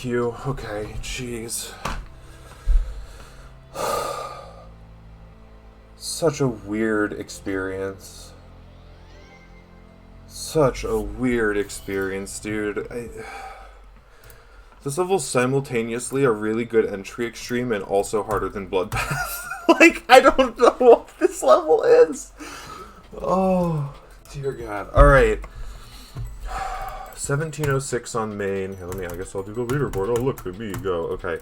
you. Okay, jeez. Such a weird experience. Such a weird experience, dude. This level's simultaneously a really good entry extreme and also harder than Bloodbath. Like, I don't know what this level is. Oh, dear God. Alright. 1706 on main. Here, I guess I'll do the leaderboard. Oh, look at me go. Okay.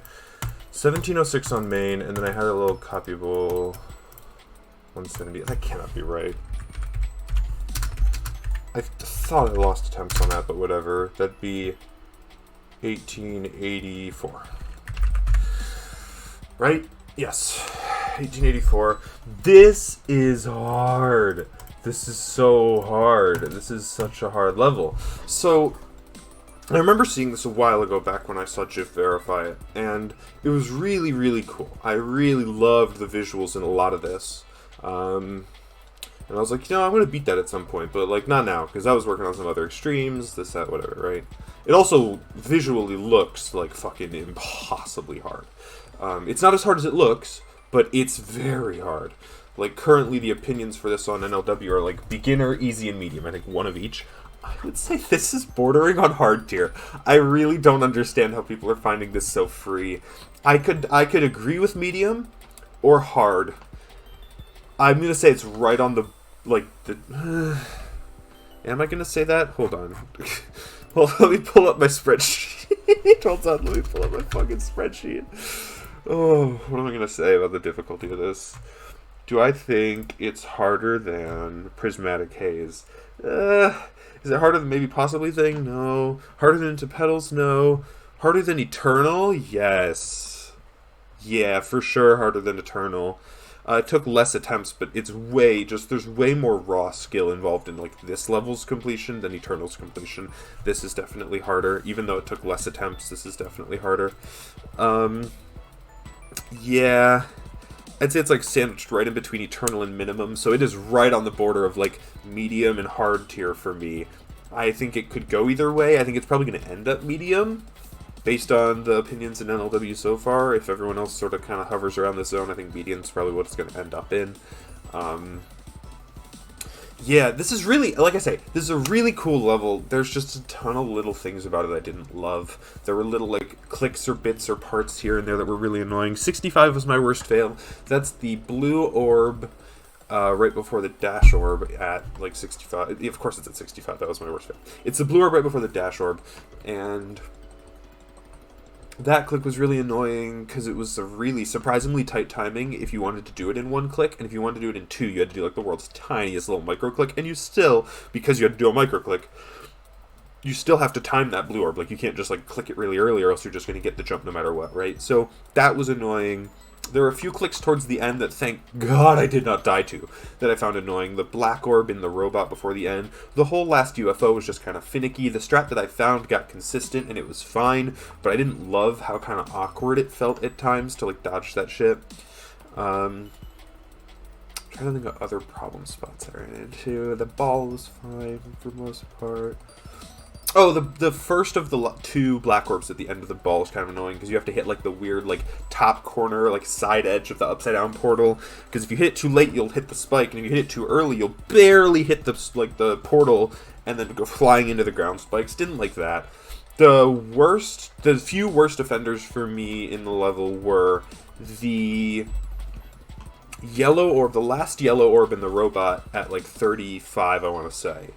1706 on main, and then I had a little copyable 170. That cannot be right. I thought I lost attempts on that, but whatever. That'd be 1884. Right? Yes. 1884. This is hard. This is so hard. This is such a hard level. So, I remember seeing this a while ago back when I saw Jif verify it, and it was really, really cool. I really loved the visuals in a lot of this. And I was like, I'm going to beat that at some point, but, like, not now, because I was working on some other extremes, this, that, whatever, right? It also visually looks, like, fucking impossibly hard. It's not as hard as it looks, but it's very hard. Like, currently the opinions for this on NLW are, like, beginner, easy, and medium. I think one of each. I would say this is bordering on hard tier. I really don't understand how people are finding this so free. I could agree with medium or hard. I'm going to say it's right on the, like, the... am I going to say that? Hold on. Well, let me pull up my spreadsheet. Hold on, let me pull up my fucking spreadsheet. Oh, what am I going to say about the difficulty of this? Do I think it's harder than Prismatic Haze? Is it harder than maybe Possibly Thing? No. Harder than Into Petals? No. Harder than Eternal? Yes. Yeah, for sure harder than Eternal. It took less attempts, but it's there's way more raw skill involved in, like, this level's completion than Eternal's completion. This is definitely harder. Even though it took less attempts, this is definitely harder. Yeah. I'd say it's, like, sandwiched right in between Eternal and Minimum, so it is right on the border of, like, medium and hard tier for me. I think it could go either way. I think it's probably going to end up medium, based on the opinions in NLW so far. If everyone else sort of kind of hovers around this zone, I think medium's probably what it's going to end up in. Yeah, this is really, like I say, this is a really cool level. There's just a ton of little things about it I didn't love. There were little, like, clicks or bits or parts here and there that were really annoying. 65 was my worst fail. That's the blue orb right before the dash orb at, like, 65. Of course it's at 65, that was my worst fail. It's the blue orb right before the dash orb, and that click was really annoying because it was a really surprisingly tight timing if you wanted to do it in one click, and if you wanted to do it in two, you had to do, like, the world's tiniest little micro click, and you still, because you had to do a micro click, you still have to time that blue orb. Like, you can't just, like, click it really early or else you're just going to get the jump no matter what, right? So that was annoying. There were a few clicks towards the end that, thank God, I did not die to, that I found annoying. The black orb in the robot before the end. The whole last UFO was just kind of finicky. The strat that I found got consistent, and it was fine, but I didn't love how kind of awkward it felt at times to, like, dodge that shit. I'm trying to think of other problem spots I ran into. The ball was fine for the most part. Oh, the first of the two black orbs at the end of the ball is kind of annoying because you have to hit, like, the weird, like, top corner, like, side edge of the upside down portal. Because if you hit it too late, you'll hit the spike, and if you hit it too early, you'll barely hit the, like, the portal and then go flying into the ground spikes. Didn't like that. The few worst offenders for me in the level were the yellow orb, the last yellow orb in the robot at, like, 35, I want to say.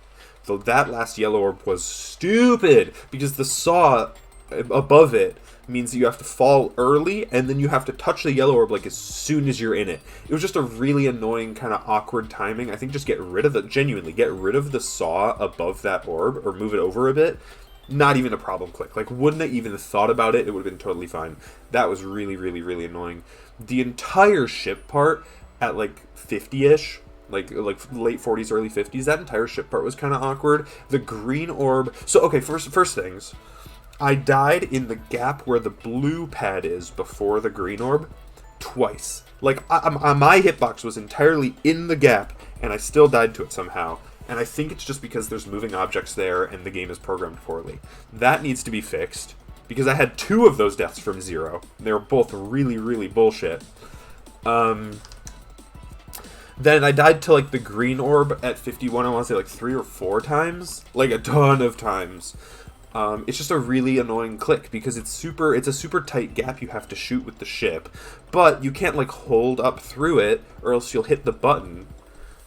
So that last yellow orb was stupid, because the saw above it means that you have to fall early, and then you have to touch the yellow orb, like, as soon as you're in it. It was just a really annoying, kind of awkward timing. I think just genuinely get rid of the saw above that orb, or move it over a bit. Not even a problem click. Like, wouldn't have even thought about it, it would have been totally fine. That was really, really, really annoying. The entire ship part at, like, 50-ish, like late 40s, early 50s, that entire ship part was kind of awkward. The green orb... So, okay, first things. I died in the gap where the blue pad is before the green orb twice. Like, my hitbox was entirely in the gap, and I still died to it somehow. And I think it's just because there's moving objects there, and the game is programmed poorly. That needs to be fixed. because I had 2 of those deaths from 0. They were both really, really bullshit. Then I died to, like, the green orb at 51, I want to say, like, 3 or 4 times. Like, a ton of times. It's just a really annoying click, because it's a super tight gap you have to shoot with the ship. But you can't, like, hold up through it, or else you'll hit the button.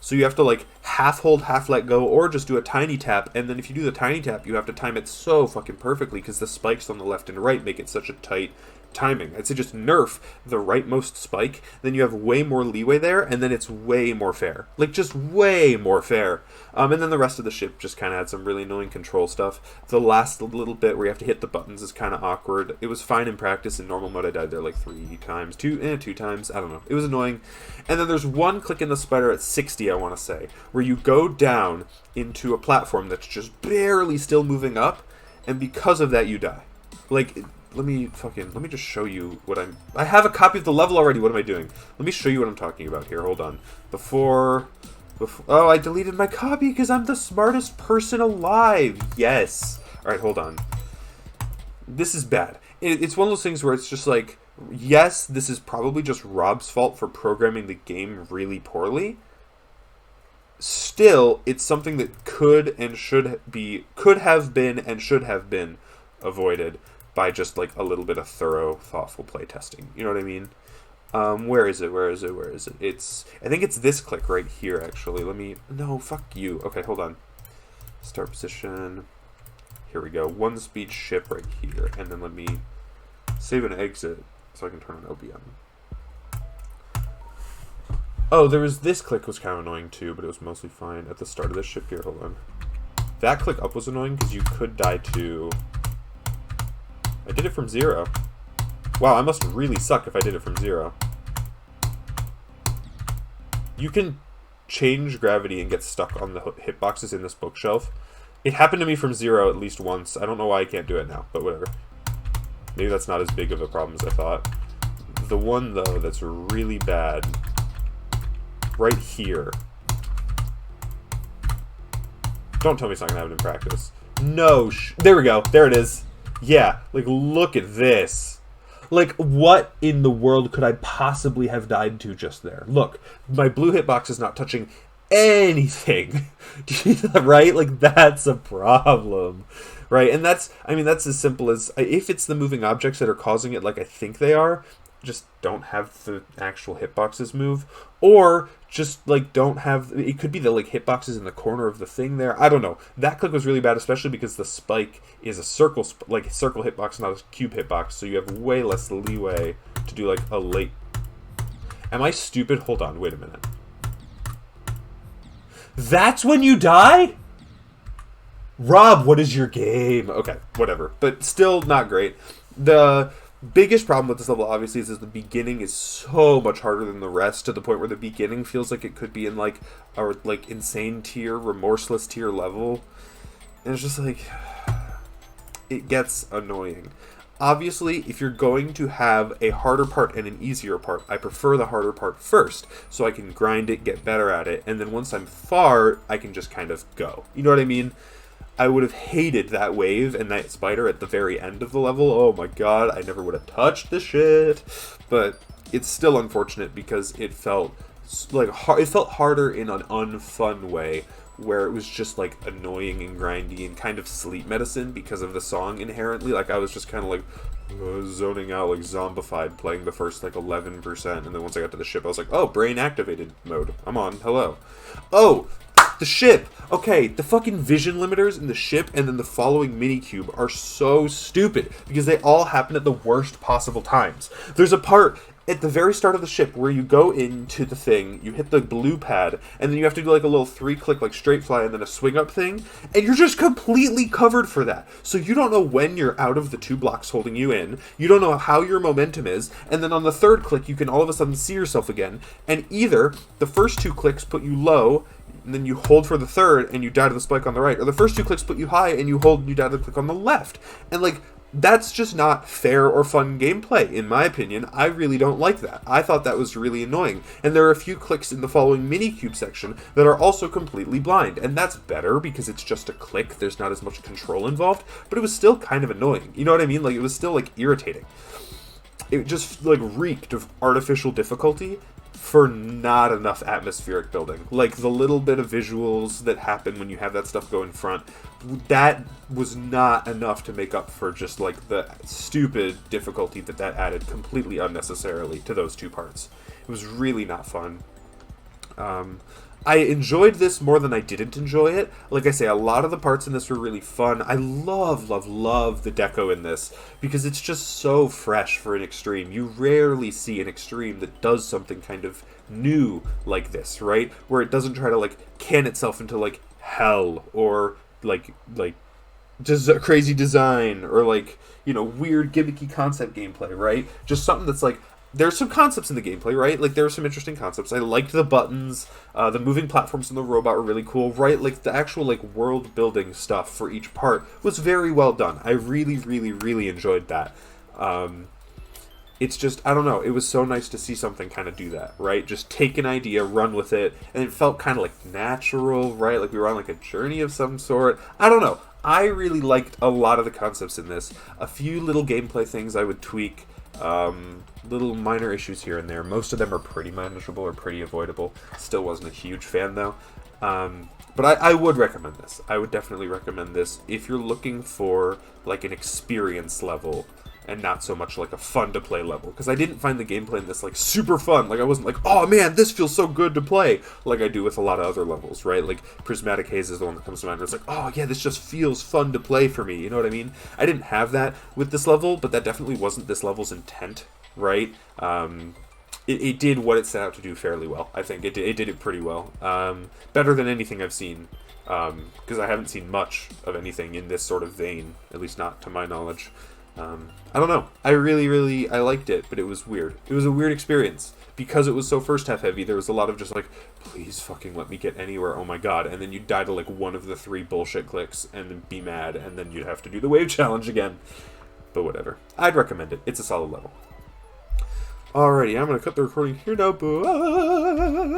So you have to, like, half hold, half let go, or just do a tiny tap. And then if you do the tiny tap, you have to time it so fucking perfectly, because the spikes on the left and right make it such a tight timing. I'd say just nerf the rightmost spike, then you have way more leeway there, and then it's way more fair. Like, just way more fair. And then the rest of the ship just kind of had some really annoying control stuff. The last little bit where you have to hit the buttons is kind of awkward. It was fine in practice. In normal mode, I died there like 3 times. 2 times. I don't know. It was annoying. And then there's one click in the spider at 60, I want to say, where you go down into a platform that's just barely still moving up, and because of that, you die. Like, let me just show you what I have a copy of the level already. What am I doing? Let me show you what I'm talking about here. Hold on. Before oh, I deleted my copy because I'm the smartest person alive. Yes. All right, hold on. This is bad. It's one of those things where it's just like, yes, this is probably just Rob's fault for programming the game really poorly. Still, it's something that could have been and should have been avoided by just, like, a little bit of thorough, thoughtful play testing. You know what I mean? Where is it? I think it's this click right here, actually. No, fuck you. Okay, hold on. Start position. Here we go. 1-speed ship right here. And then let me save and exit so I can turn on OBM. Oh, this click was kind of annoying too, but it was mostly fine at the start of this ship here. Hold on. That click up was annoying because you could die to... I did it from 0. Wow, I must really suck if I did it from 0. You can change gravity and get stuck on the hitboxes in this bookshelf. It happened to me from 0 at least once. I don't know why I can't do it now, but whatever. Maybe that's not as big of a problem as I thought. The one, though, that's really bad, right here. Don't tell me it's not going to happen in practice. No, there we go. There it is. Yeah, like, look at this. Like, what in the world could I possibly have died to just there? Look, my blue hitbox is not touching anything. Do you see that, right? Like, that's a problem, right? And that's as simple as, if it's the moving objects that are causing it, like I think they are, just don't have the actual hitboxes move, or just, like, don't have, it could be the, like, hitboxes in the corner of the thing there. I don't know. That click was really bad, especially because the spike is a circle hitbox, not a cube hitbox, so you have way less leeway to do, like, a late... Am I stupid? Hold on, wait a minute. That's when you die? Rob, what is your game? Okay, whatever. But still not great. The biggest problem with this level, obviously, is that the beginning is so much harder than the rest, to the point where the beginning feels like it could be in, like, a, like, insane tier, remorseless tier level. And it's just, like, it gets annoying. Obviously, if you're going to have a harder part and an easier part, I prefer the harder part first, so I can grind it, get better at it, and then once I'm far, I can just kind of go. You know what I mean? I would have hated that wave and that spider at the very end of the level. Oh my god, I never would have touched the shit. But it's still unfortunate because it felt like it felt harder in an unfun way, where it was just, like, annoying and grindy and kind of sleep medicine because of the song inherently. Like, I was just kind of, like, zoning out, like, zombified, playing the first, like, 11%, and then once I got to the ship, I was like, oh, brain activated mode. I'm on. Hello. Oh, the ship. Okay, the fucking vision limiters in the ship and then the following mini-cube are so stupid because they all happen at the worst possible times. There's a part at the very start of the ship where you go into the thing, you hit the blue pad, and then you have to do, like, a little 3-click, like, straight fly and then a swing up thing, and you're just completely covered for that. So you don't know when you're out of the 2 blocks holding you in, you don't know how your momentum is, and then on the 3rd click you can all of a sudden see yourself again, and either the first 2 clicks put you low, and then you hold for the 3rd and you die to the spike on the right, or the first 2 clicks put you high and you hold and you die to the click on the left. And, like, That's just not fair or fun gameplay, in my opinion. I really don't like that. I thought that was really annoying. And there are a few clicks in the following mini-cube section that are also completely blind. And that's better because it's just a click, there's not as much control involved, but it was still kind of annoying. You know what I mean? Like, it was still, like, irritating. It just, like, reeked of artificial difficulty for not enough atmospheric building. Like, the little bit of visuals that happen when you have that stuff go in front, that was not enough to make up for just, like, the stupid difficulty that added completely unnecessarily to those two parts. It was really not fun. I enjoyed this more than I didn't enjoy it. Like I say, a lot of the parts in this were really fun. I love the deco in this because it's just so fresh for an Extreme. You rarely see an Extreme that does something kind of new like this, right? Where it doesn't try to, like, can itself into, like, hell or, like just crazy design or, like, you know, weird gimmicky concept gameplay, right? Just something that's, like, there's some concepts in the gameplay, right? Like, there are some interesting concepts. I liked the buttons, the moving platforms and the robot were really cool, right? Like, the actual, like, world-building stuff for each part was very well done. I really, really, really enjoyed that. It's just, I don't know, it was so nice to see something kind of do that, right? Just take an idea, run with it, and it felt kind of, like, natural, right? Like, we were on, like, a journey of some sort. I don't know. I really liked a lot of the concepts in this. A few little gameplay things I would tweak. Little minor issues here and there. Most of them are pretty manageable or pretty avoidable. Still wasn't a huge fan, though. But I would recommend this. I would definitely recommend this if you're looking for, like, an experience level and not so much like a fun-to-play level. Because I didn't find the gameplay in this, like, super fun. Like, I wasn't like, oh, man, this feels so good to play, like I do with a lot of other levels, right? Like, Prismatic Haze is the one that comes to mind where it's like, oh, yeah, this just feels fun to play for me. You know what I mean? I didn't have that with this level, but that definitely wasn't this level's intent, right? It did what it set out to do fairly well. I think it did it pretty well. Better than anything I've seen, because I haven't seen much of anything in this sort of vein, at least not to my knowledge. I don't know. I really liked it, but it was weird. It was a weird experience. Because it was so first half heavy, there was a lot of just like, please fucking let me get anywhere, oh my god. And then you'd die to like one of the 3 bullshit clicks and then be mad, and then you'd have to do the wave challenge again. But whatever. I'd recommend it. It's a solid level. Alrighty, I'm going to cut the recording here now. Bye.